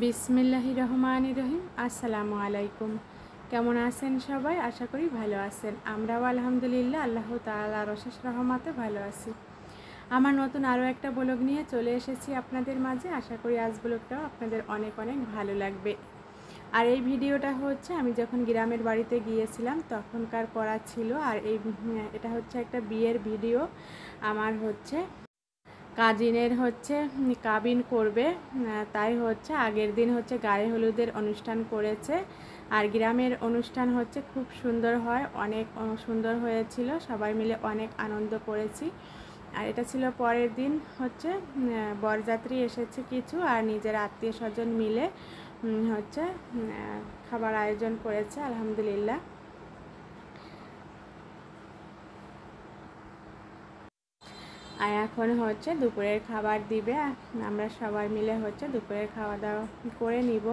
বিসমিল্লাহির রহমানির রহিম। আসসালামু আলাইকুম। কেমন আছেন সবাই? আশা করি ভালো আছেন। আমরাও আলহামদুলিল্লাহ আল্লাহ তাআলার অশেষ রহমতে ভালো আছি। আমার নতুন আরও একটা ব্লগ নিয়ে চলে এসেছি আপনাদের মাঝে। আশা করি আজ ব্লগটাও আপনাদের অনেক অনেক ভালো লাগবে। আর এই ভিডিওটা হচ্ছে আমি যখন গ্রামের বাড়িতে গিয়েছিলাম তখনকার করা ছিল। আর এটা হচ্ছে একটা বিয়ের ভিডিও। আমার হচ্ছে কাজিনের হচ্ছে কাবিন করবে, তাই হচ্ছে আগের দিন হচ্ছে গায়ে হলুদের অনুষ্ঠান করেছে। আর গ্রামের অনুষ্ঠান হচ্ছে খুব সুন্দর হয়, অনেক সুন্দর হয়েছিল, সবাই মিলে অনেক আনন্দ করেছি। আর এটা ছিল পরের দিন হচ্ছে বরযাত্রী এসেছে কিছু, আর নিজের আত্মীয় স্বজন মিলে হচ্ছে খাবার আয়োজন করেছে আলহামদুলিল্লাহ। আর এখন হচ্ছে দুপুরের খাবার দিবে, আমরা সবাই মিলে হচ্ছে দুপুরের খাওয়া দাওয়া করে নিব।